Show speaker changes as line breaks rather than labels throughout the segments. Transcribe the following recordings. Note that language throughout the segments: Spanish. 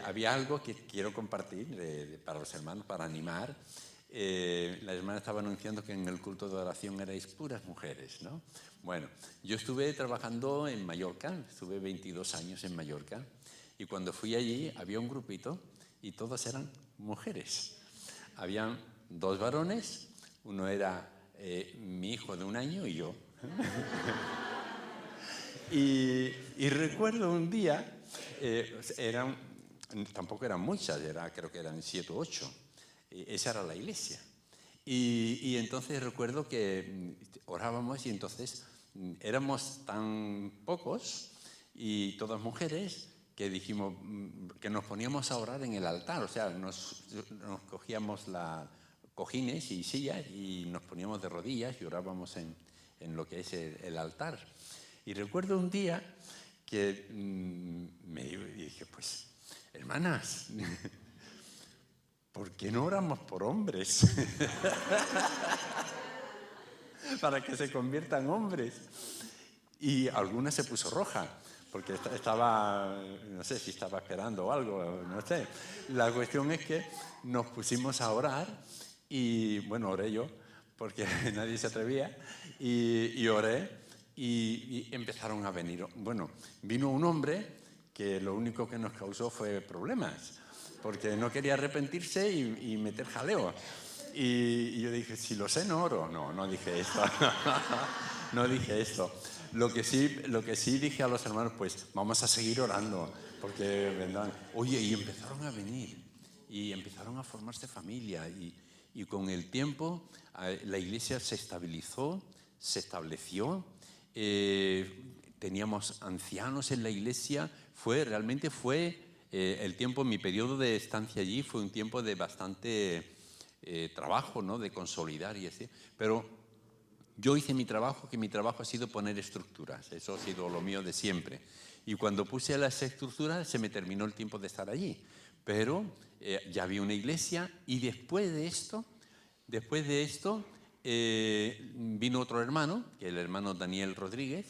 había algo que quiero compartir para los hermanos, para animar. La hermana estaba anunciando que en el culto de oración erais puras mujeres, ¿no? Bueno, yo estuve trabajando en Mallorca, estuve 22 años en Mallorca, y cuando fui allí había un grupito y todas eran mujeres. Habían 2 varones, uno era mi hijo de 1 año y yo. y recuerdo un día, tampoco eran muchas, creo que eran 7 o 8. Esa era la iglesia. Y entonces recuerdo que orábamos y entonces éramos tan pocos y todas mujeres que dijimos que nos poníamos a orar en el altar. O sea, nos cogíamos cojines y sillas y nos poníamos de rodillas y orábamos en lo que es el altar. Y recuerdo un día que me dije, pues, hermanas, ¿por qué no oramos por hombres? Para que se conviertan hombres. Y alguna se puso roja, porque estaba, no sé si estaba esperando o algo, no sé. La cuestión es que nos pusimos a orar y, bueno, oré yo, porque nadie se atrevía, y oré y empezaron a venir. Bueno, vino un hombre que lo único que nos causó fue problemas, porque no quería arrepentirse y meter jaleo. Y yo dije, si lo sé, no oro. No dije esto. No dije esto. Lo que sí dije a los hermanos, pues vamos a seguir orando, porque vendrán. Oye, y empezaron a venir, y empezaron a formarse familia, y con el tiempo la iglesia se estabilizó, se estableció, teníamos ancianos en la iglesia, realmente fue el tiempo, mi periodo de estancia allí fue un tiempo de bastante trabajo, ¿no? De consolidar y así, pero yo hice mi trabajo, que mi trabajo ha sido poner estructuras, eso ha sido lo mío de siempre. Y cuando puse las estructuras se me terminó el tiempo de estar allí, pero ya había una iglesia y después de esto vino otro hermano, que es el hermano Daniel Rodríguez,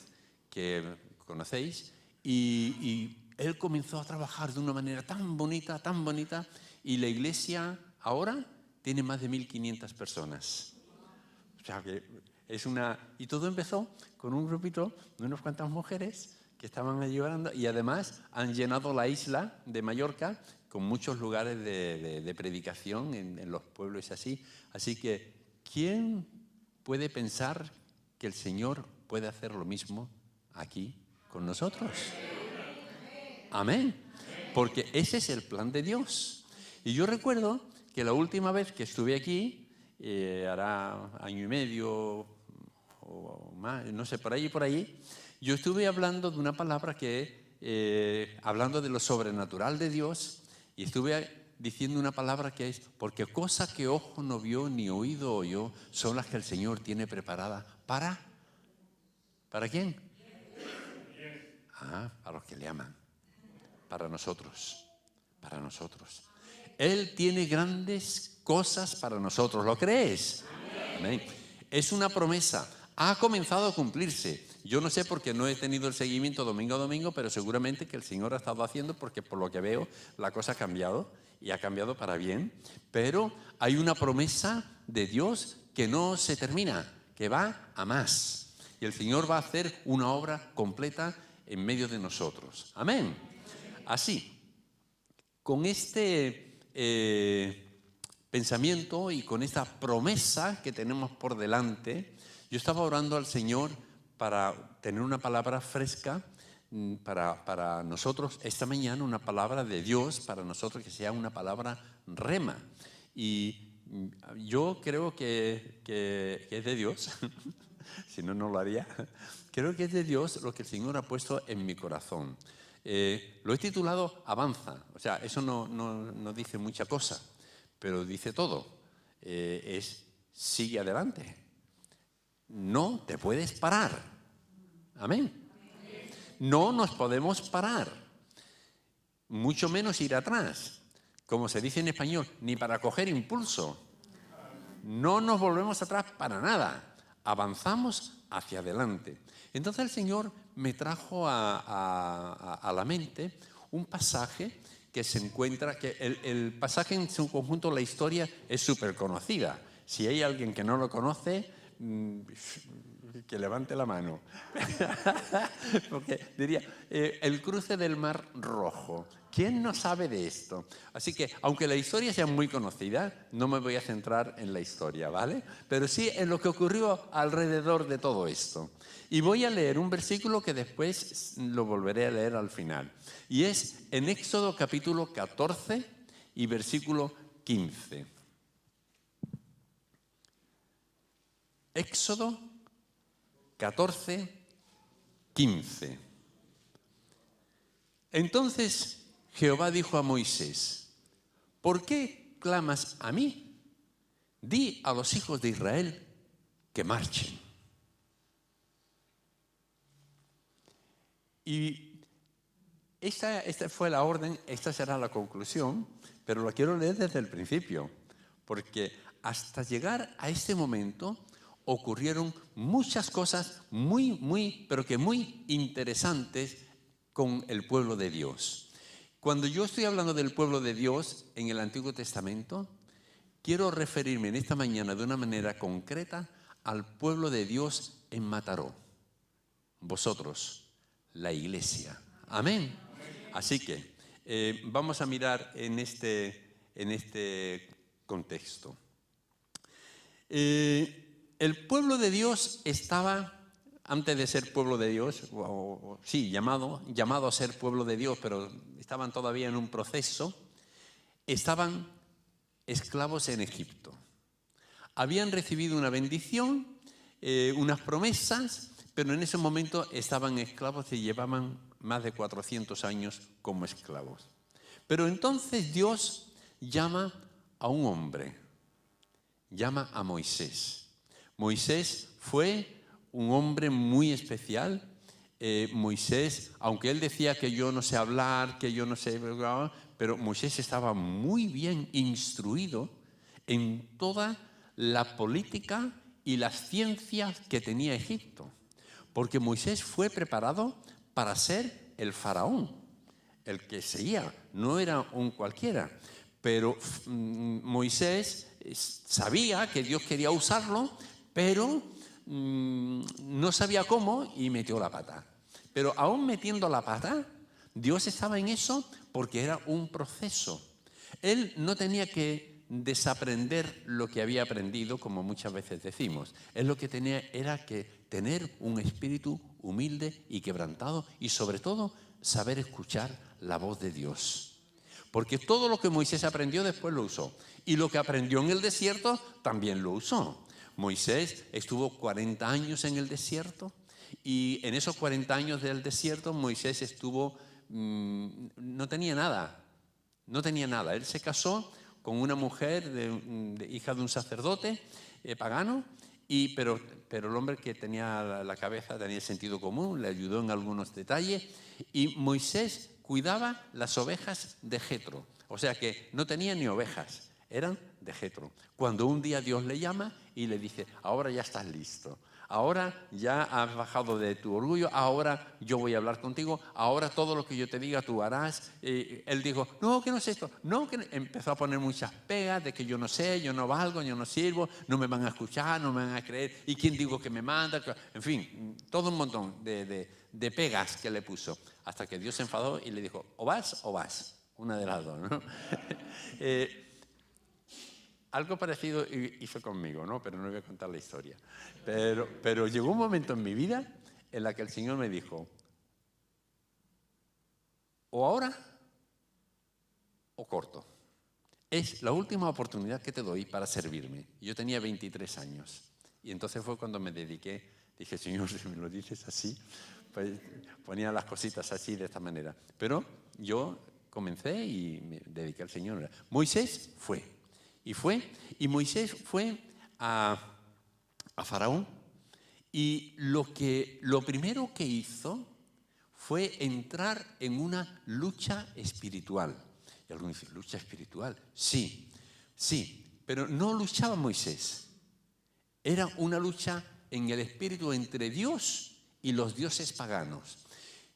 que conocéis, y él comenzó a trabajar de una manera tan bonita, y la iglesia ahora tiene más de 1.500 personas. O sea que y todo empezó con un grupito de unas cuantas mujeres que estaban allí orando, y además han llenado la isla de Mallorca con muchos lugares de predicación en los pueblos así. Así que, ¿quién puede pensar que el Señor puede hacer lo mismo aquí con nosotros? Amén. Porque ese es el plan de Dios. Y yo recuerdo que la última vez que estuve aquí, hará 1 año y medio o más, no sé, por ahí, yo estuve hablando de una palabra hablando de lo sobrenatural de Dios, y estuve diciendo una palabra que es, porque cosa que ojo no vio ni oído oyó son las que el Señor tiene preparada ¿para quién? Para los que le aman. Para nosotros. Él tiene grandes cosas para nosotros. ¿Lo crees? Amén. Es una promesa. Ha comenzado a cumplirse. Yo no sé por qué no he tenido el seguimiento domingo a domingo, pero seguramente que el Señor ha estado haciendo, porque por lo que veo la cosa ha cambiado, y ha cambiado para bien. Pero hay una promesa de Dios que no se termina, que va a más. Y el Señor va a hacer una obra completa en medio de nosotros. Amén. Así, con este pensamiento y con esta promesa que tenemos por delante, yo estaba orando al Señor para tener una palabra fresca para nosotros esta mañana, una palabra de Dios para nosotros, que sea una palabra rema. Y yo creo que es de Dios, si no, no lo haría. Creo que es de Dios lo que el Señor ha puesto en mi corazón. Lo he titulado Avanza. O sea, eso no dice mucha cosa, pero dice todo. Sigue adelante. No te puedes parar. Amén. No nos podemos parar, mucho menos ir atrás. Como se dice en español, ni para coger impulso. No nos volvemos atrás para nada. Avanzamos hacia adelante. Entonces el Señor me trajo a la mente un pasaje que se encuentra, que el pasaje en su conjunto, la historia, es súper conocida. Si hay alguien que no lo conoce, que levante la mano. Porque diría, el cruce del Mar Rojo. ¿Quién no sabe de esto? Así que, aunque la historia sea muy conocida, no me voy a centrar en la historia, ¿vale? Pero sí en lo que ocurrió alrededor de todo esto. Y voy a leer un versículo que después lo volveré a leer al final. Y es en Éxodo capítulo 14 y versículo 15. Éxodo 14, 15. Entonces Jehová dijo a Moisés: ¿por qué clamas a mí? Di a los hijos de Israel que marchen. Y esta fue la orden, esta será la conclusión, pero la quiero leer desde el principio, porque hasta llegar a este momento ocurrieron muchas cosas pero que muy interesantes con el pueblo de Dios. Cuando yo estoy hablando del pueblo de Dios en el Antiguo Testamento, quiero referirme en esta mañana de una manera concreta al pueblo de Dios en Mataró. Vosotros, la iglesia. Amén. Así que vamos a mirar en este contexto. El pueblo de Dios estaba, antes de ser pueblo de Dios, llamado a ser pueblo de Dios, pero estaban todavía en un proceso, estaban esclavos en Egipto. Habían recibido una bendición, unas promesas, pero en ese momento estaban esclavos y llevaban más de 400 años como esclavos. Pero entonces Dios llama a un hombre, llama a Moisés. Moisés fue un hombre muy especial. Moisés, aunque él decía que yo no sé hablar, que yo no sé, pero Moisés estaba muy bien instruido en toda la política y las ciencias que tenía Egipto. Porque Moisés fue preparado para ser el faraón, el que seguía, no era un cualquiera. Pero Moisés sabía que Dios quería usarlo, pero no sabía cómo y metió la pata. Pero aún metiendo la pata, Dios estaba en eso porque era un proceso. Él no tenía que desaprender lo que había aprendido, como muchas veces decimos. Él lo que tenía era que tener un espíritu humilde y quebrantado y sobre todo saber escuchar la voz de Dios. Porque todo lo que Moisés aprendió después lo usó. Y lo que aprendió en el desierto también lo usó. Moisés estuvo 40 años en el desierto y en esos 40 años del desierto Moisés estuvo, no tenía nada. No tenía nada. Él se casó con una mujer, hija de un sacerdote pagano, pero el hombre que tenía la cabeza, tenía el sentido común, le ayudó en algunos detalles. Y Moisés cuidaba las ovejas de Jetro. O sea que no tenía ni ovejas, eran de Jetro. Cuando un día Dios le llama y le dice: ahora ya estás listo. Ahora ya has bajado de tu orgullo, ahora yo voy a hablar contigo, ahora todo lo que yo te diga tú harás. Él dijo: no, que no es esto, no, que no. Empezó a poner muchas pegas de que yo no sé, yo no valgo, yo no sirvo, no me van a escuchar, no me van a creer, y quién digo que me manda, en fin, todo un montón de pegas que le puso, hasta que Dios se enfadó y le dijo: o vas, una de las dos, ¿no? Algo parecido hizo conmigo, ¿no? Pero no voy a contar la historia. Pero llegó un momento en mi vida en la que el Señor me dijo: o ahora o corto. Es la última oportunidad que te doy para servirme. Yo tenía 23 años. Y entonces fue cuando me dediqué. Dije: Señor, si me lo dices así, pues ponía las cositas así, de esta manera. Pero yo comencé y me dediqué al Señor. Moisés fue. Y Moisés fue a Faraón, y lo primero que hizo fue entrar en una lucha espiritual. Y algunos dicen: ¿lucha espiritual? Sí, pero no luchaba Moisés. Era una lucha en el espíritu entre Dios y los dioses paganos.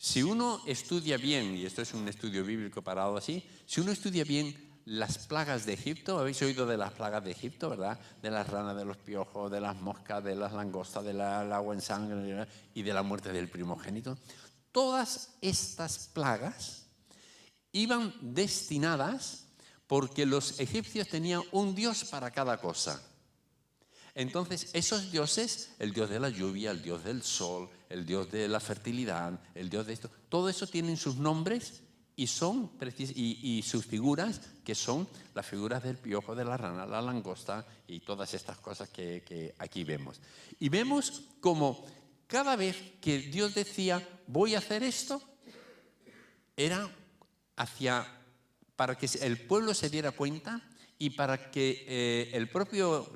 Si uno estudia bien, y esto es un estudio bíblico parado así, si uno estudia bien las plagas de Egipto, habéis oído de las plagas de Egipto, ¿verdad? De las ranas, de los piojos, de las moscas, de las langostas, del agua en sangre y de la muerte del primogénito. Todas estas plagas iban destinadas porque los egipcios tenían un dios para cada cosa. Entonces, esos dioses, el dios de la lluvia, el dios del sol, el dios de la fertilidad, el dios de esto, todo eso tienen sus nombres y sus figuras, que son las figuras del piojo, de la rana, la langosta y todas estas cosas que aquí vemos. Y vemos como cada vez que Dios decía, voy a hacer esto, era para que el pueblo se diera cuenta y para que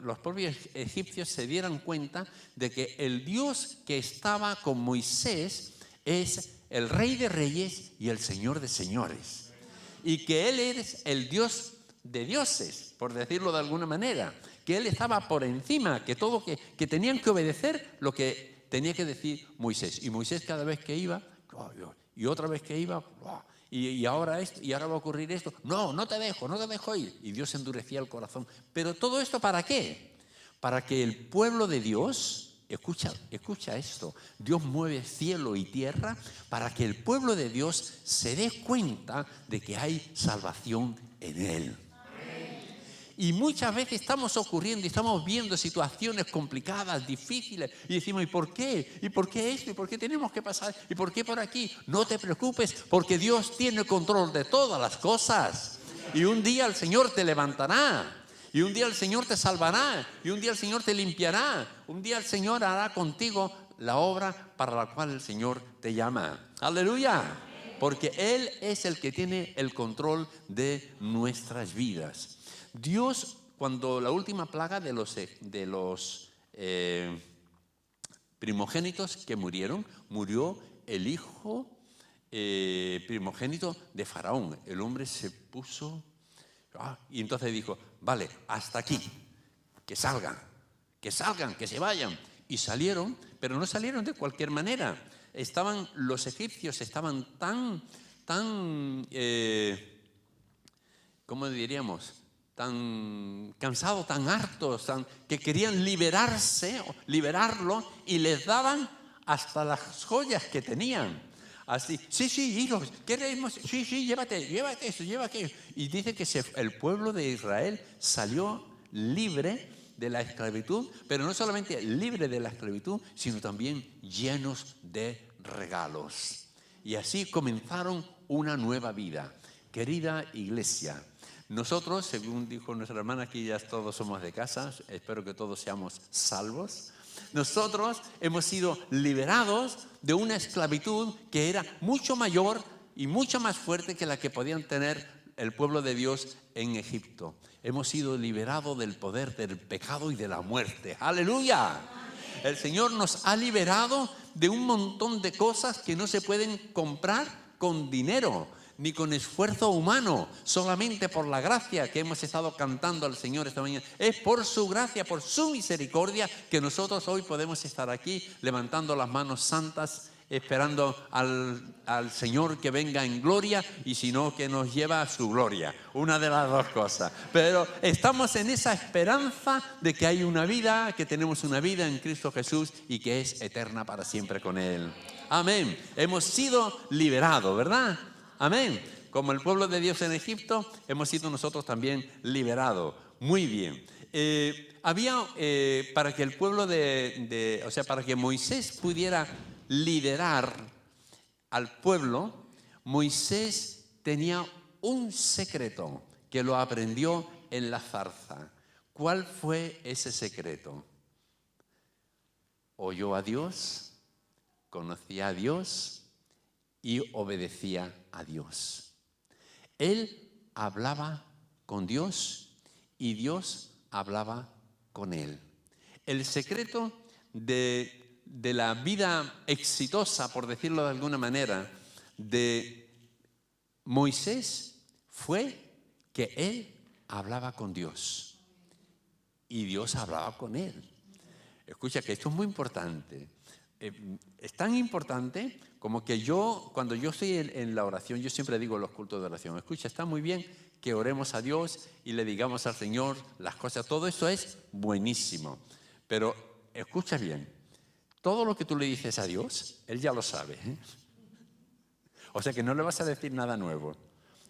los propios egipcios se dieran cuenta de que el Dios que estaba con Moisés es el Rey de Reyes y el Señor de Señores. Y que Él es el Dios de dioses, por decirlo de alguna manera. Que Él estaba por encima, que tenían que obedecer lo que tenía que decir Moisés. Y Moisés cada vez que iba, y otra vez que iba, y ahora esto, y ahora va a ocurrir esto. No te dejo ir. Y Dios endurecía el corazón. Pero todo esto, ¿para qué? Para que el pueblo de Dios, escucha esto, Dios mueve cielo y tierra para que el pueblo de Dios se dé cuenta de que hay salvación en Él. Y muchas veces estamos viendo situaciones complicadas, difíciles, y decimos, ¿y por qué? ¿Y por qué esto? ¿Y por qué tenemos que pasar? ¿Y por qué por aquí? No te preocupes, porque Dios tiene control de todas las cosas. Y un día el Señor te levantará, y un día el Señor te salvará, y un día el Señor te limpiará, un día el Señor hará contigo la obra para la cual el Señor te llama. ¡Aleluya! Porque Él es el que tiene el control de nuestras vidas. Dios, cuando la última plaga de los primogénitos que murió el hijo primogénito de Faraón. El hombre se puso y entonces dijo, vale, hasta aquí, que salgan, que se vayan. Y salieron, pero no salieron de cualquier manera. Los egipcios estaban tan ¿cómo diríamos? Tan cansados, tan hartos, que querían liberarlo, y les daban hasta las joyas que tenían. Así, sí, hilos, queremos, sí, llévate eso, lleva aquello. Y dice que el pueblo de Israel salió libre de la esclavitud, pero no solamente libre de la esclavitud, sino también llenos de regalos. Y así comenzaron una nueva vida. Querida iglesia, nosotros, según dijo nuestra hermana, aquí ya todos somos de casa, espero que todos seamos salvos. Nosotros hemos sido liberados de una esclavitud que era mucho mayor y mucho más fuerte que la que podían tener el pueblo de Dios en Egipto. Hemos sido liberados del poder del pecado y de la muerte. ¡Aleluya! El Señor nos ha liberado de un montón de cosas que no se pueden comprar con dinero ni con esfuerzo humano, solamente por la gracia que hemos estado cantando al Señor esta mañana. Es por su gracia, por su misericordia, que nosotros hoy podemos estar aquí levantando las manos santas, esperando al Señor que venga en gloria, y si no, que nos lleva a su gloria. Una de las dos cosas. Pero estamos en esa esperanza de que hay una vida, que tenemos una vida en Cristo Jesús y que es eterna para siempre con Él. Amén. Hemos sido liberados, ¿verdad? Amén. Como el pueblo de Dios en Egipto, hemos sido nosotros también liberados. Muy bien. Para que el pueblo para que Moisés pudiera liderar al pueblo, Moisés tenía un secreto que lo aprendió en la zarza. ¿Cuál fue ese secreto? Oyó a Dios, conocía a Dios y obedecía a Dios. Él hablaba con Dios y Dios hablaba con él. El secreto de la vida exitosa, por decirlo de alguna manera, de Moisés fue que él hablaba con Dios y Dios hablaba con él. Escucha que esto es muy importante. es tan importante como que cuando yo estoy en la oración, yo siempre digo en los cultos de oración, escucha, está muy bien que oremos a Dios y le digamos al Señor las cosas, todo eso es buenísimo, pero escucha bien, todo lo que tú le dices a Dios, Él ya lo sabe, ¿eh? O sea que no le vas a decir nada nuevo,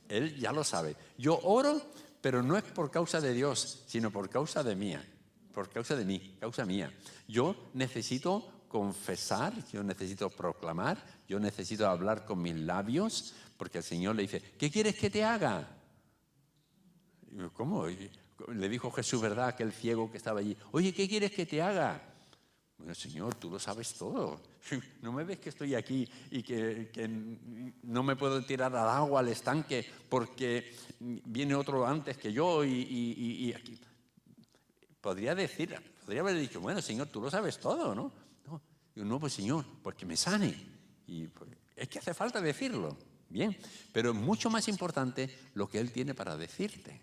Él ya lo sabe. Yo oro, pero no es por causa de Dios, sino por causa de mía, por causa de mí, causa mía. Yo necesito confesar, yo necesito proclamar, yo necesito hablar con mis labios, porque el Señor le dice, ¿qué quieres que te haga? Y yo, ¿cómo? Le dijo Jesús, ¿verdad? Aquel ciego que estaba allí, oye, ¿qué quieres que te haga? Bueno, Señor, tú lo sabes todo. ¿No me ves que estoy aquí y que no me puedo tirar al agua, al estanque, porque viene otro antes que yo y aquí? Podría haber dicho, bueno, Señor, tú lo sabes todo, ¿no? No, digo, no, pues Señor, pues que me sane. Y pues, es que hace falta decirlo, bien, pero es mucho más importante lo que Él tiene para decirte.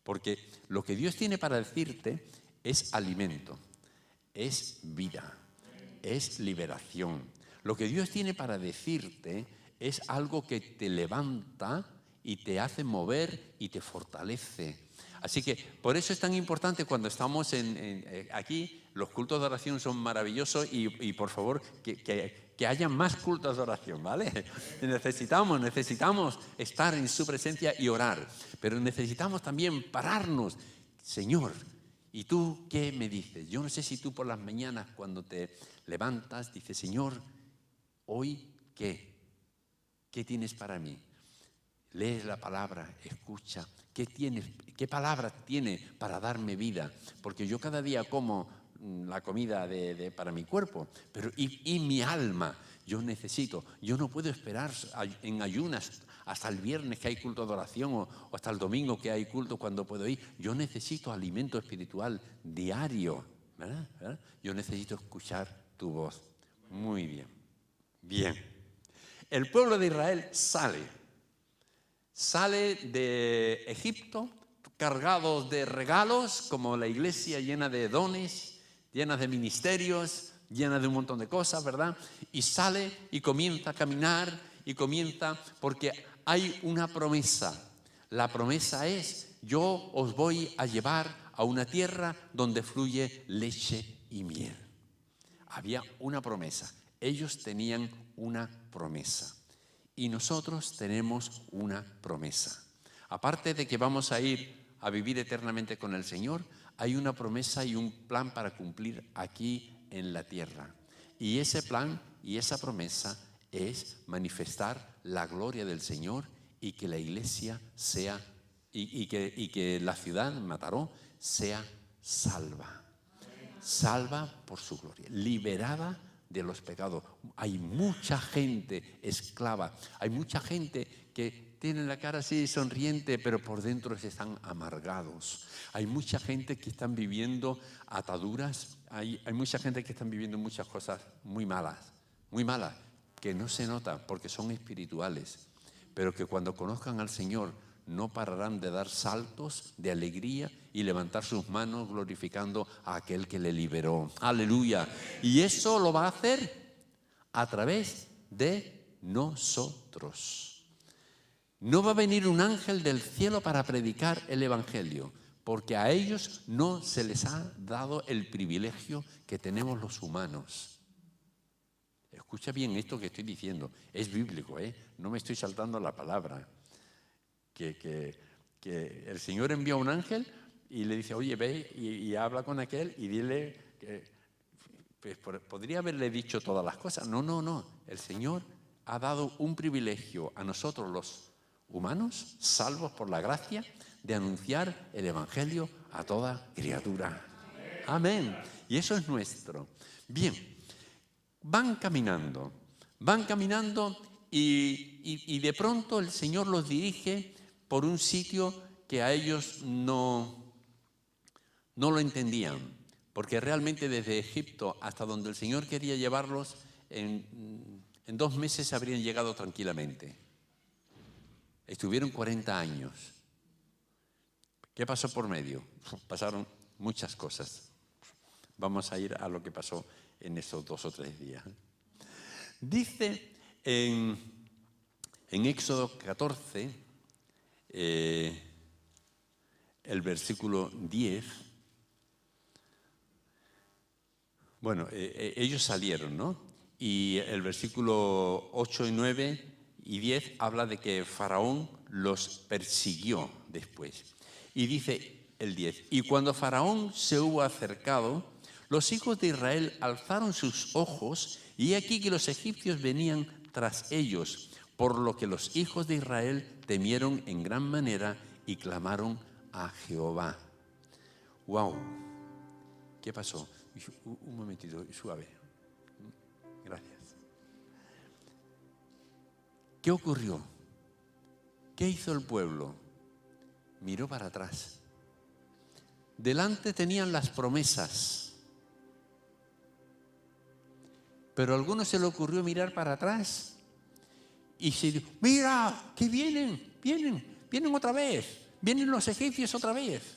Porque lo que Dios tiene para decirte es alimento, es vida, es liberación. Lo que Dios tiene para decirte es algo que te levanta y te hace mover y te fortalece. Así que por eso es tan importante cuando estamos aquí, los cultos de oración son maravillosos y por favor que haya más cultos de oración, ¿vale? Necesitamos estar en su presencia y orar, pero necesitamos también pararnos. Señor, ¿y tú qué me dices? Yo no sé si tú por las mañanas cuando te levantas dices, Señor, ¿hoy qué? ¿Qué tienes para mí? Lees la palabra, escucha, ¿qué palabra tiene para darme vida? Porque yo cada día como la comida para mi cuerpo, pero y mi alma, yo no puedo esperar en ayunas hasta el viernes que hay culto de oración o hasta el domingo que hay culto cuando puedo ir. Yo necesito alimento espiritual diario, ¿verdad? ¿verdad? Yo necesito escuchar tu voz. Muy bien, bien. El pueblo de Israel sale de Egipto cargados de regalos, como la iglesia llena de dones, llena de ministerios, llena de un montón de cosas, ¿verdad? Y sale y comienza a caminar y comienza porque hay una promesa. La promesa es, yo os voy a llevar a una tierra donde fluye leche y miel. Había una promesa. Ellos tenían una promesa. Y nosotros tenemos una promesa. Aparte de que vamos a ir a vivir eternamente con el Señor, hay una promesa y un plan para cumplir aquí en la tierra. Y ese plan y esa promesa es manifestar la gloria del Señor y que la iglesia sea, y que la ciudad, Mataró, sea salva. Salva por su gloria, liberada de los pecados. Hay mucha gente esclava, hay mucha gente que tiene la cara así sonriente, pero por dentro están amargados. Hay mucha gente que están viviendo ataduras, hay mucha gente que están viviendo muchas cosas muy malas, que no se notan porque son espirituales, pero que cuando conozcan al Señor no pararán de dar saltos de alegría y levantar sus manos glorificando a aquel que le liberó. ¡Aleluya! Y eso lo va a hacer a través de nosotros. No va a venir un ángel del cielo para predicar el Evangelio, porque a ellos no se les ha dado el privilegio que tenemos los humanos. Escucha bien esto que estoy diciendo, es bíblico, no me estoy saltando la palabra. Que el Señor envía a un ángel y le dice, oye, ve y habla con aquel y dile que pues, podría haberle dicho todas las cosas. No. El Señor ha dado un privilegio a nosotros los humanos, salvos por la gracia, de anunciar el Evangelio a toda criatura. Amén. Y eso es nuestro. Bien, van caminando y de pronto el Señor los dirige por un sitio que a ellos no lo entendían, porque realmente desde Egipto hasta donde el Señor quería llevarlos, en 2 meses habrían llegado tranquilamente. Estuvieron 40 años. ¿Qué pasó por medio? Pasaron muchas cosas. Vamos a ir a lo que pasó en esos 2 o 3 días. Dice en Éxodo 14, el versículo 10, bueno, ellos salieron, ¿no? Y el versículo 8 y 9 y 10 habla de que Faraón los persiguió después. Y dice el 10, y cuando Faraón se hubo acercado, los hijos de Israel alzaron sus ojos, y aquí que los egipcios venían tras ellos, por lo que los hijos de Israel temieron en gran manera y clamaron a Jehová. ¡Wow! ¿Qué pasó? Un momentito, suave. Gracias. ¿Qué ocurrió? ¿Qué hizo el pueblo? Miró para atrás. Delante tenían las promesas, pero a algunos se le ocurrió mirar para atrás y se dijo, mira, que vienen otra vez, vienen los egipcios otra vez.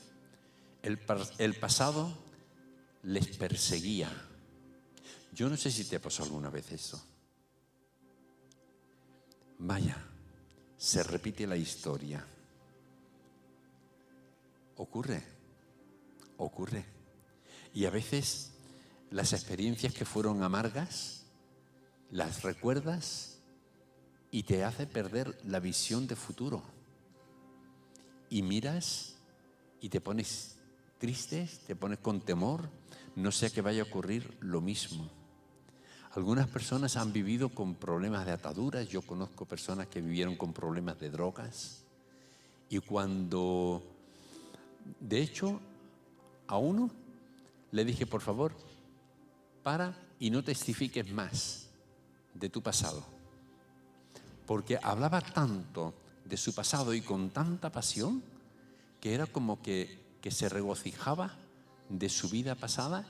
El pasado les perseguía. Yo no sé si te pasó alguna vez eso. Vaya, se repite la historia. Ocurre. Y a veces las experiencias que fueron amargas, las recuerdas y te hace perder la visión de futuro. Y miras y te pones triste, te pones con temor, no sea que vaya a ocurrir lo mismo. Algunas personas han vivido con problemas de ataduras. Yo conozco personas que vivieron con problemas de drogas. Y cuando, de hecho, a uno le dije, por favor, para y no testifiques más de tu pasado. Porque hablaba tanto de su pasado y con tanta pasión que era como que se regocijaba de su vida pasada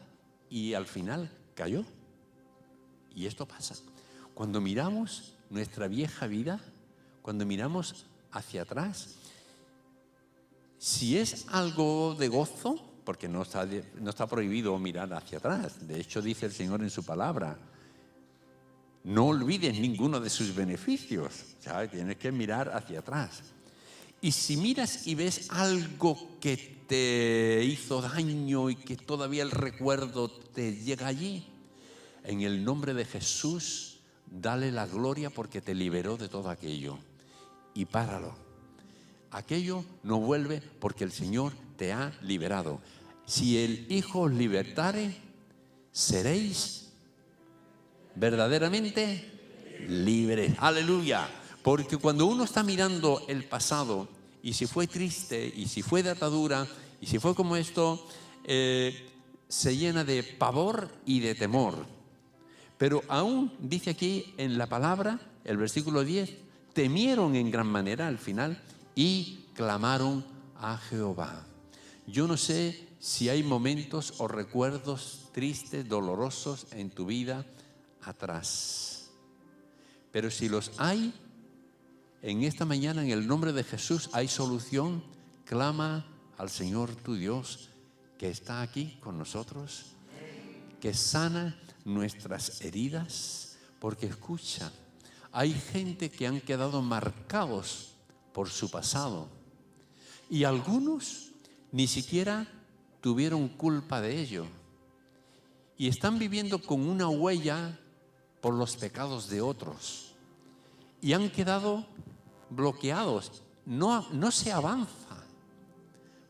y al final cayó. Y esto pasa. Cuando miramos nuestra vieja vida, cuando miramos hacia atrás, si es algo de gozo, porque no está prohibido mirar hacia atrás. De hecho, dice el Señor en su palabra, no olvides ninguno de sus beneficios. ¿Sabes? Tienes que mirar hacia atrás. Y si miras y ves algo que te hizo daño y que todavía el recuerdo te llega allí, en el nombre de Jesús, dale la gloria porque te liberó de todo aquello. Y páralo. Aquello no vuelve porque el Señor te ha liberado. Si el Hijo os libertare, seréis verdaderamente libres. ¡Aleluya! Porque cuando uno está mirando el pasado, y si fue triste, y si fue de atadura, y si fue como esto, se llena de pavor y de temor. Pero aún dice aquí en la palabra, el versículo 10, temieron en gran manera al final y clamaron a Jehová. Yo no sé si hay momentos o recuerdos tristes, dolorosos en tu vida atrás. Pero si los hay, en esta mañana, en el nombre de Jesús, hay solución. Clama al Señor tu Dios, que está aquí con nosotros, que sana nuestras heridas, porque escucha, hay gente que han quedado marcados por su pasado y algunos ni siquiera tuvieron culpa de ello y están viviendo con una huella por los pecados de otros y han quedado bloqueados. No se avanza.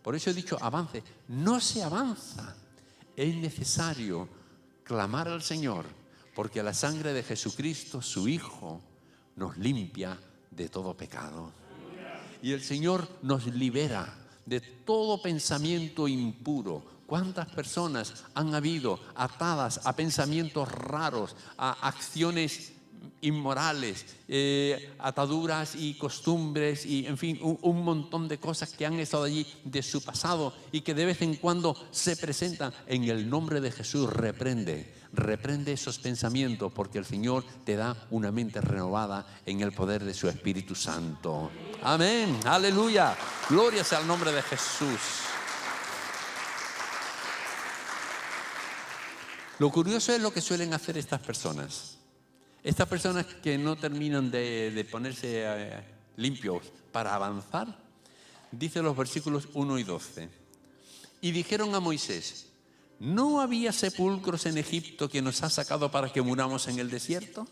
Por eso he dicho avance. No se avanza. Es necesario clamar al Señor, porque la sangre de Jesucristo, su Hijo, nos limpia de todo pecado. Y el Señor nos libera de todo pensamiento impuro. ¿Cuántas personas han habido atadas a pensamientos raros, a acciones inmorales, ataduras y costumbres y en fin, un montón de cosas que han estado allí de su pasado y que de vez en cuando se presentan? En el nombre de Jesús reprende esos pensamientos, porque el Señor te da una mente renovada en el poder de su Espíritu Santo. Amén, aleluya, gloria sea al nombre de Jesús. Lo curioso es lo que suelen hacer estas personas. Estas personas que no terminan de ponerse limpios para avanzar, dice los versículos 1 y 12. Y dijeron a Moisés: ¿no había sepulcros en Egipto que nos has sacado para que muramos en el desierto?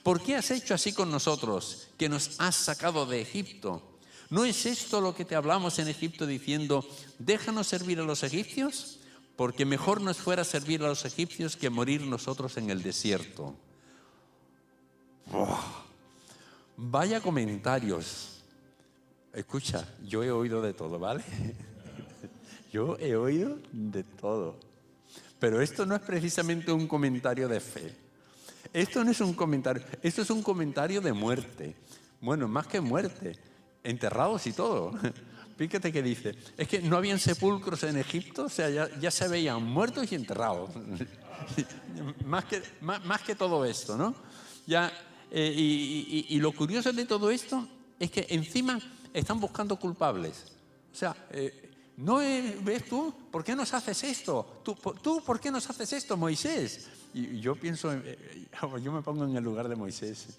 ¿Por qué has hecho así con nosotros, que nos has sacado de Egipto? ¿No es esto lo que te hablamos en Egipto diciendo: déjanos servir a los egipcios? Porque mejor nos fuera servir a los egipcios que morir nosotros en el desierto. ¡Wow! Vaya comentarios. Escucha, yo he oído de todo, ¿vale? Yo he oído de todo. Pero esto no es precisamente un comentario de fe. Esto no es un comentario, esto es un comentario de muerte. Bueno, más que muerte, enterrados y todo. Fíjate que dice, es que no habían sepulcros en Egipto, o sea, ya se veían muertos y enterrados. más que todo esto, ¿no? Y lo curioso de todo esto es que encima están buscando culpables. O sea, ¿ves tú? ¿Por qué nos haces esto? ¿Tú por qué nos haces esto, Moisés? Y yo pienso, yo me pongo en el lugar de Moisés.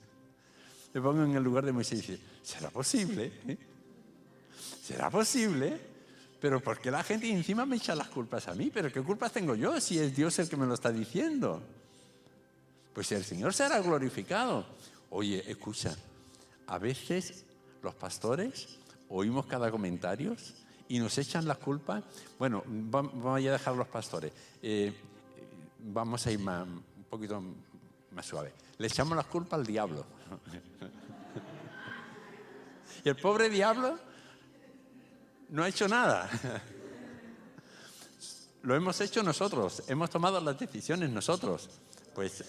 Me pongo en el lugar de Moisés y digo, ¿será posible? ¿Será posible? Pero ¿por qué la gente encima me echa las culpas a mí? ¿Pero qué culpas tengo yo si es Dios el que me lo está diciendo? Pues el Señor será glorificado. Oye, escucha, a veces los pastores oímos cada comentario y nos echan las culpas. Bueno, vamos a dejar los pastores. Vamos a ir un poquito más suave. Le echamos las culpas al diablo. Y el pobre diablo no ha hecho nada. Lo hemos hecho nosotros, hemos tomado las decisiones nosotros. Pues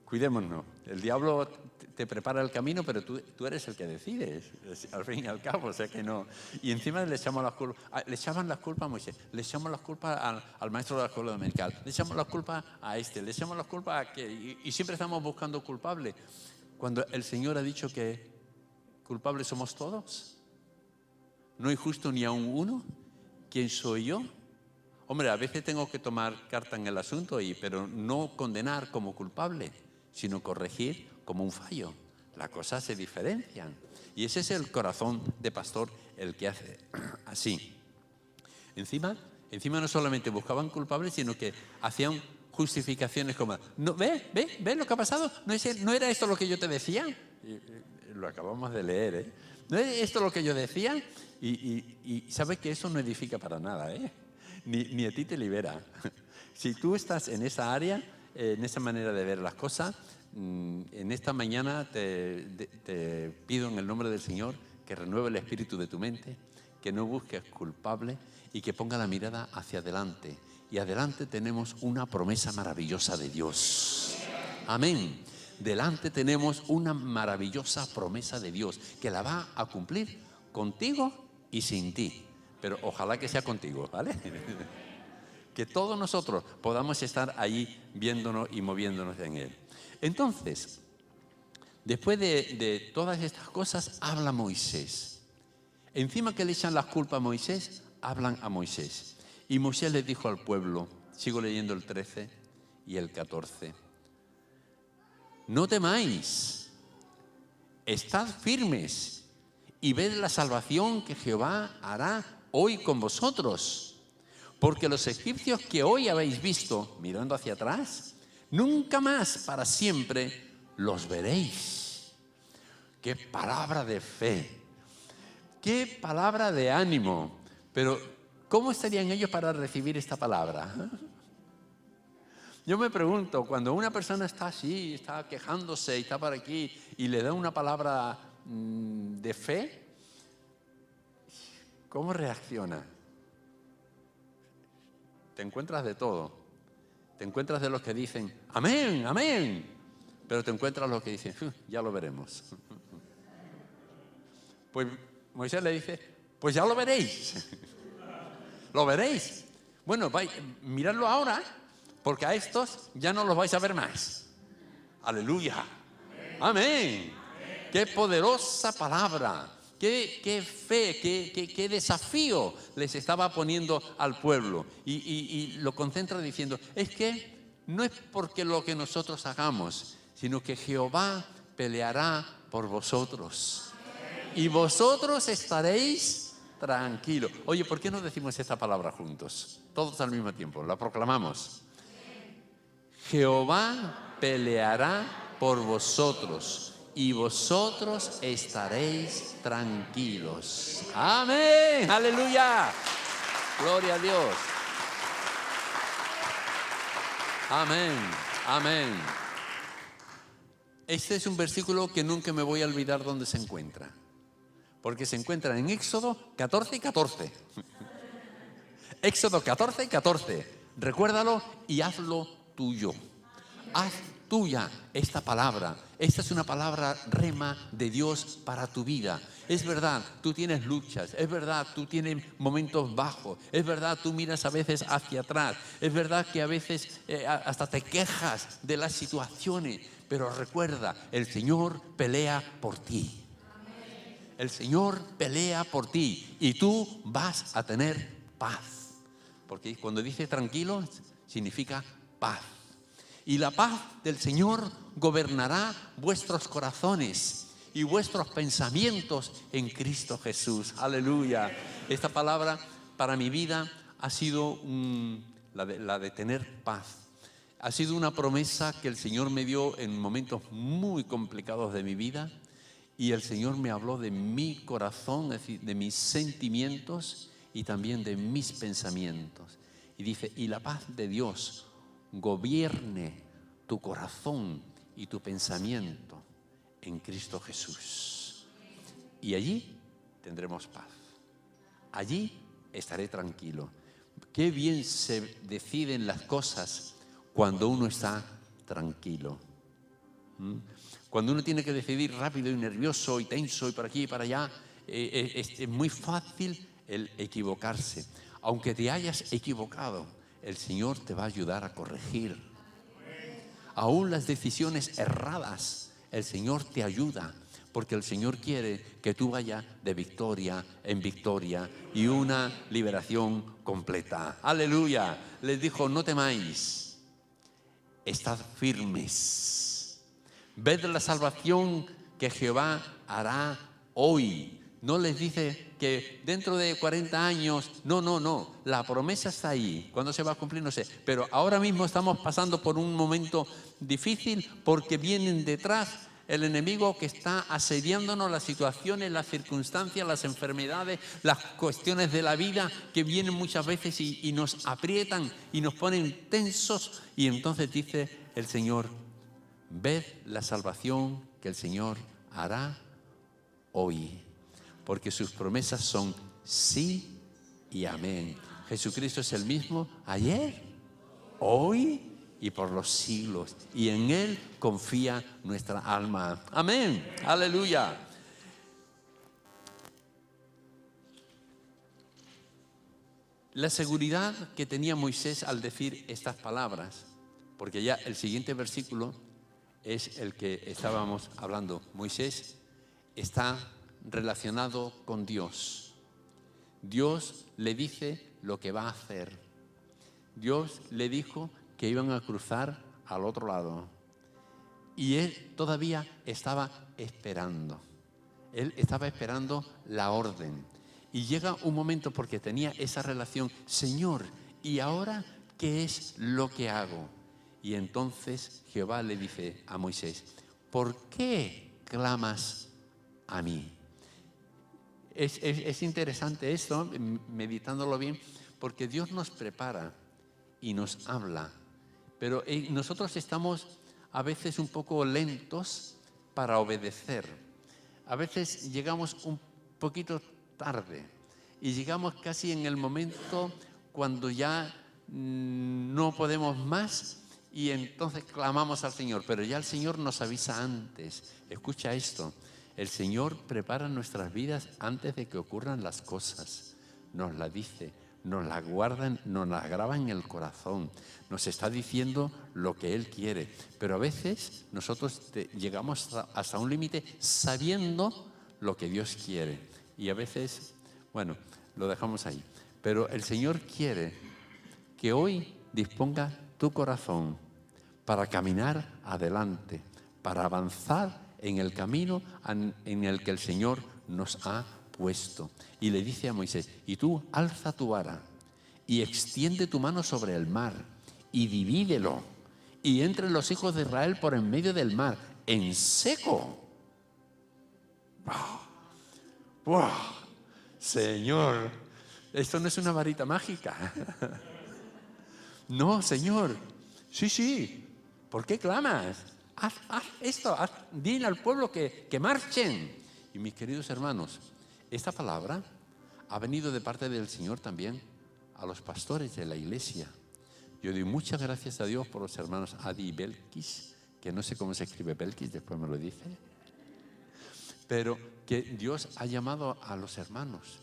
cuidémonos. El diablo te prepara el camino, pero tú eres el que decides, al fin y al cabo, o sea que no. Y encima le echamos las culpas, le echaban las culpas a Moisés, le echamos las culpas al maestro de la escuela dominical, le echamos las culpas a le echamos las culpas a que, y siempre estamos buscando culpables, cuando el Señor ha dicho que culpables somos todos. No hay justo ni aun uno. ¿Quién soy yo? Hombre, a veces tengo que tomar carta en el asunto, pero no condenar como culpable, sino corregir como un fallo. Las cosas se diferencian. Y ese es el corazón de pastor, el que hace así. Encima no solamente buscaban culpables, sino que hacían justificaciones como, no, ¿ves lo que ha pasado? ¿No era esto lo que yo te decía? Lo acabamos de leer, ¿eh? ¿No es esto lo que yo decía? Y sabes que eso no edifica para nada, ¿eh? Ni a ti te libera. Si tú estás en esa área, en esa manera de ver las cosas, en esta mañana te pido en el nombre del Señor que renueve el espíritu de tu mente, que no busques culpable y que ponga la mirada hacia adelante. Y adelante tenemos una promesa maravillosa de Dios. Amén. Delante tenemos una maravillosa promesa de Dios que la va a cumplir contigo y sin ti. Pero ojalá que sea contigo, ¿vale? Que todos nosotros podamos estar allí viéndonos y moviéndonos en Él. Entonces, después de todas estas cosas, habla Moisés. Encima que le echan las culpas a Moisés, hablan a Moisés. Y Moisés les dijo al pueblo, sigo leyendo el 13 y el 14, no temáis, estad firmes y ved la salvación que Jehová hará hoy con vosotros. Porque los egipcios que hoy habéis visto, mirando hacia atrás, nunca más para siempre los veréis. ¡Qué palabra de fe! ¡Qué palabra de ánimo! Pero, ¿cómo estarían ellos para recibir esta palabra? Yo me pregunto, cuando una persona está así, está quejándose y está por aquí y le da una palabra de fe, ¿cómo reacciona? Te encuentras de todo. Te encuentras de los que dicen, amén, amén. Pero te encuentras los que dicen, ya lo veremos. Pues Moisés le dice, pues ya lo veréis. Lo veréis. Bueno, miradlo ahora, porque a estos ya no los vais a ver más. Aleluya. Amén. Qué poderosa palabra. qué fe, qué desafío les estaba poniendo al pueblo. Y lo concentra diciendo, es que no es porque lo que nosotros hagamos, sino que Jehová peleará por vosotros. Y vosotros estaréis tranquilos. Oye, ¿por qué no decimos esta palabra juntos? Todos al mismo tiempo, la proclamamos. Jehová peleará por vosotros y vosotros estaréis tranquilos. Amén, aleluya. Gloria a Dios. Amén, amén. Este es un versículo que nunca me voy a olvidar dónde se encuentra. Porque se encuentra en Éxodo 14 y 14. Éxodo 14 y 14. Recuérdalo y hazlo tuyo. Haz tuya esta palabra. Esta es una palabra rema de Dios para tu vida. Es verdad, tú tienes luchas. Es verdad, tú tienes momentos bajos. Es verdad, tú miras a veces hacia atrás. Es verdad que a veces hasta te quejas de las situaciones. Pero recuerda, el Señor pelea por ti. El Señor pelea por ti y tú vas a tener paz. Porque cuando dice tranquilo, significa paz. Y la paz del Señor gobernará vuestros corazones y vuestros pensamientos en Cristo Jesús. Aleluya. Esta palabra para mi vida ha sido la de tener paz. Ha sido una promesa que el Señor me dio en momentos muy complicados de mi vida. Y el Señor me habló de mi corazón, es decir, de mis sentimientos y también de mis pensamientos. Y dice, y la paz de Dios gobierne tu corazón y tu pensamiento en Cristo Jesús. Y allí tendremos paz. Allí estaré tranquilo. Qué bien se deciden las cosas cuando uno está tranquilo. Cuando uno tiene que decidir rápido y nervioso y tenso y por aquí y para allá, es muy fácil el equivocarse. Aunque te hayas equivocado, el Señor te va a ayudar a corregir. Aún las decisiones erradas, el Señor te ayuda, porque el Señor quiere que tú vayas de victoria en victoria y una liberación completa. ¡Aleluya! Les dijo, no temáis, estad firmes. Ved la salvación que Jehová hará hoy. No les dice que dentro de 40 años, no. La promesa está ahí. ¿Cuándo se va a cumplir? No sé. Pero ahora mismo estamos pasando por un momento difícil porque vienen detrás el enemigo que está asediándonos, las situaciones, las circunstancias, las enfermedades, las cuestiones de la vida que vienen muchas veces y nos aprietan y nos ponen tensos. Y entonces dice el Señor, ved la salvación que el Señor hará hoy, porque sus promesas son sí y amén. Jesucristo es el mismo ayer, hoy y por los siglos, y en Él confía nuestra alma. Amén, aleluya. La seguridad que tenía Moisés al decir estas palabras, porque ya el siguiente versículo es el que estábamos hablando. Moisés está relacionado con Dios. Dios le dice lo que va a hacer. Dios le dijo que iban a cruzar al otro lado. Y él todavía estaba esperando. Él estaba esperando la orden. Y llega un momento, porque tenía esa relación, Señor, ¿y ahora qué es lo que hago? Y entonces Jehová le dice a Moisés, ¿por qué clamas a mí? Es interesante esto, meditándolo bien, porque Dios nos prepara y nos habla, pero nosotros estamos a veces un poco lentos para obedecer. A veces llegamos un poquito tarde y llegamos casi en el momento cuando ya no podemos más. Y entonces clamamos al Señor, pero ya el Señor nos avisa antes. Escucha esto, el Señor prepara nuestras vidas antes de que ocurran las cosas. Nos la dice, nos la guarda, nos la graba en el corazón. Nos está diciendo lo que Él quiere. Pero a veces nosotros llegamos hasta un límite sabiendo lo que Dios quiere. Y a veces, bueno, lo dejamos ahí. Pero el Señor quiere que hoy disponga tu corazón para caminar adelante, para avanzar en el camino en el que el Señor nos ha puesto. Y le dice a Moisés: y tú alza tu vara y extiende tu mano sobre el mar y divídelo, y entren los hijos de Israel por en medio del mar en seco. ¡Wow! Señor, esto no es una varita mágica. No, Señor. Sí. ¿Por qué clamas? Haz esto, dile al pueblo que marchen. Y mis queridos hermanos, esta palabra ha venido de parte del Señor también a los pastores de la iglesia. Yo doy muchas gracias a Dios por los hermanos Adi y Belkis, que no sé cómo se escribe Belkis, después me lo dice, pero que Dios ha llamado a los hermanos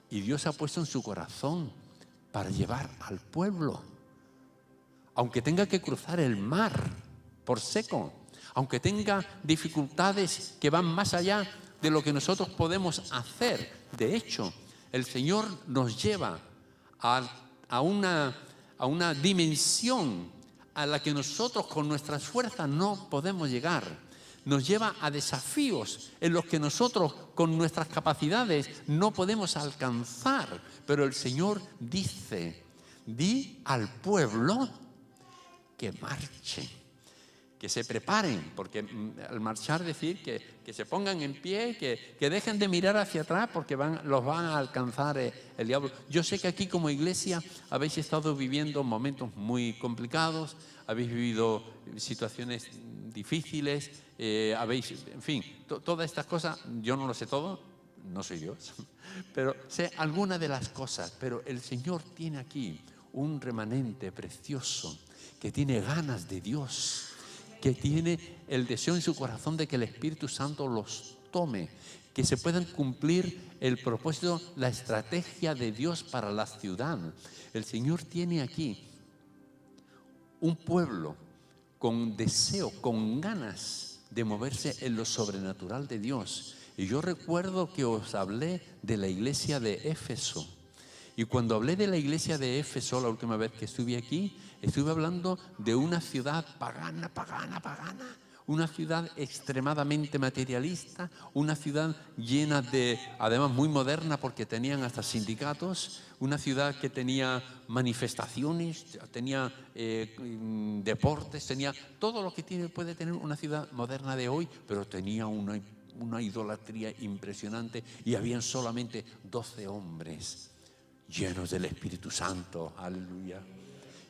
y Dios ha puesto en su corazón para llevar al pueblo, aunque tenga que cruzar el mar por seco, aunque tenga dificultades que van más allá de lo que nosotros podemos hacer. De hecho, el Señor nos lleva a una dimensión a la que nosotros con nuestras fuerzas no podemos llegar. Nos lleva a desafíos en los que nosotros con nuestras capacidades no podemos alcanzar. Pero el Señor dice: di al pueblo que marchen, que se preparen, porque al marchar decir que se pongan en pie, que dejen de mirar hacia atrás, porque los van a alcanzar el diablo. Yo sé que aquí como iglesia habéis estado viviendo momentos muy complicados, habéis vivido situaciones difíciles, en fin, todas estas cosas. Yo no lo sé todo, no soy Dios, pero sé algunas de las cosas. Pero el Señor tiene aquí un remanente precioso que tiene ganas de Dios, que tiene el deseo en su corazón de que el Espíritu Santo los tome, que se puedan cumplir el propósito, la estrategia de Dios para la ciudad. El Señor tiene aquí un pueblo con deseo, con ganas de moverse en lo sobrenatural de Dios. Y yo recuerdo que os hablé de la iglesia de Éfeso. Y cuando hablé de la iglesia de Éfeso, la última vez que estuve aquí, estuve hablando de una ciudad pagana, una ciudad extremadamente materialista, una ciudad llena de, además muy moderna porque tenían hasta sindicatos, una ciudad que tenía manifestaciones, tenía deportes, tenía todo lo que puede tener una ciudad moderna de hoy, pero tenía una idolatría impresionante y habían solamente 12 hombres llenos del Espíritu Santo, aleluya.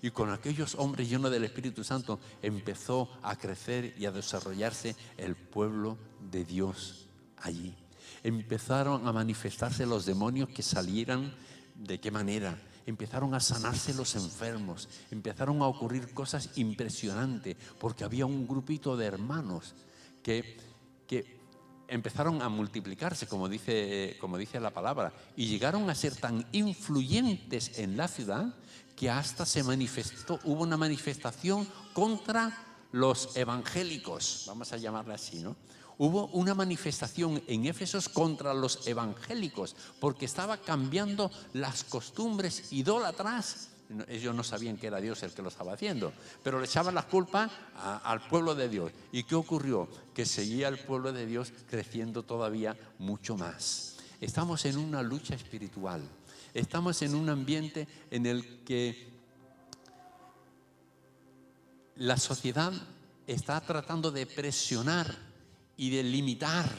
Y con aquellos hombres llenos del Espíritu Santo empezó a crecer y a desarrollarse el pueblo de Dios allí. Empezaron a manifestarse los demonios que salieran. ¿De qué manera? Empezaron a sanarse los enfermos, empezaron a ocurrir cosas impresionantes, porque había un grupito de hermanos que empezaron a multiplicarse, como dice la palabra, y llegaron a ser tan influyentes en la ciudad que hasta hubo una manifestación contra los evangélicos, vamos a llamarla así, ¿no? Hubo una manifestación en Éfeso contra los evangélicos, porque estaba cambiando las costumbres idólatras. Ellos no sabían que era Dios el que lo estaba haciendo, pero le echaban las culpas al pueblo de Dios. ¿Y qué ocurrió? Que seguía el pueblo de Dios creciendo todavía mucho más. Estamos en una lucha espiritual. Estamos en un ambiente en el que la sociedad está tratando de presionar y de limitar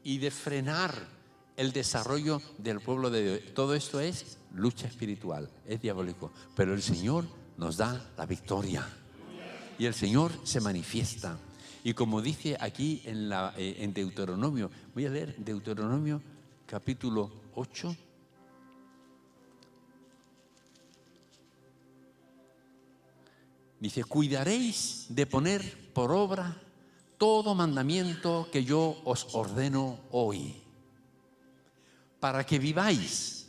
y de frenar el desarrollo del pueblo de Dios. Todo esto es lucha espiritual, es diabólico, pero el Señor nos da la victoria y el Señor se manifiesta. Y como dice aquí en Deuteronomio, voy a leer Deuteronomio capítulo 8. Dice: cuidaréis de poner por obra todo mandamiento que yo os ordeno hoy, para que viváis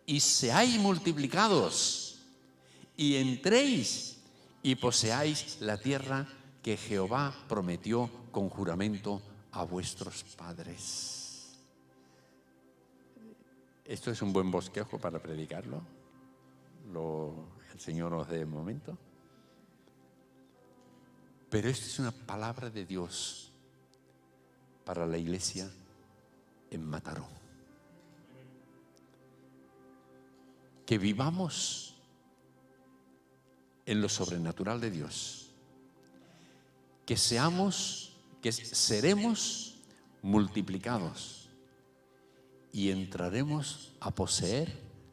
y seáis multiplicados y entréis y poseáis la tierra que Jehová prometió con juramento a vuestros padres. Esto es un buen bosquejo para predicarlo. El Señor nos dé momento. Pero esta es una palabra de Dios para la iglesia en Mataró. Que vivamos en lo sobrenatural de Dios. Que seremos multiplicados y entraremos a poseer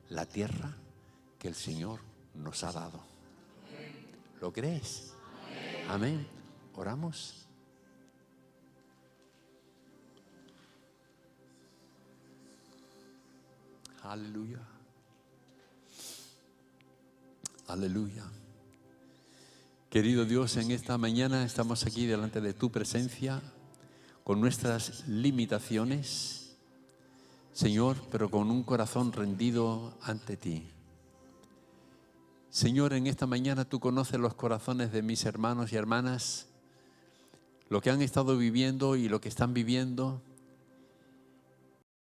la tierra que el Señor nos ha dado. ¿Lo crees? Amén. ¿Oramos? Aleluya. Aleluya. Querido Dios, en esta mañana estamos aquí delante de tu presencia con nuestras limitaciones, Señor, pero con un corazón rendido ante ti. Señor, en esta mañana tú conoces los corazones de mis hermanos y hermanas, lo que han estado viviendo y lo que están viviendo.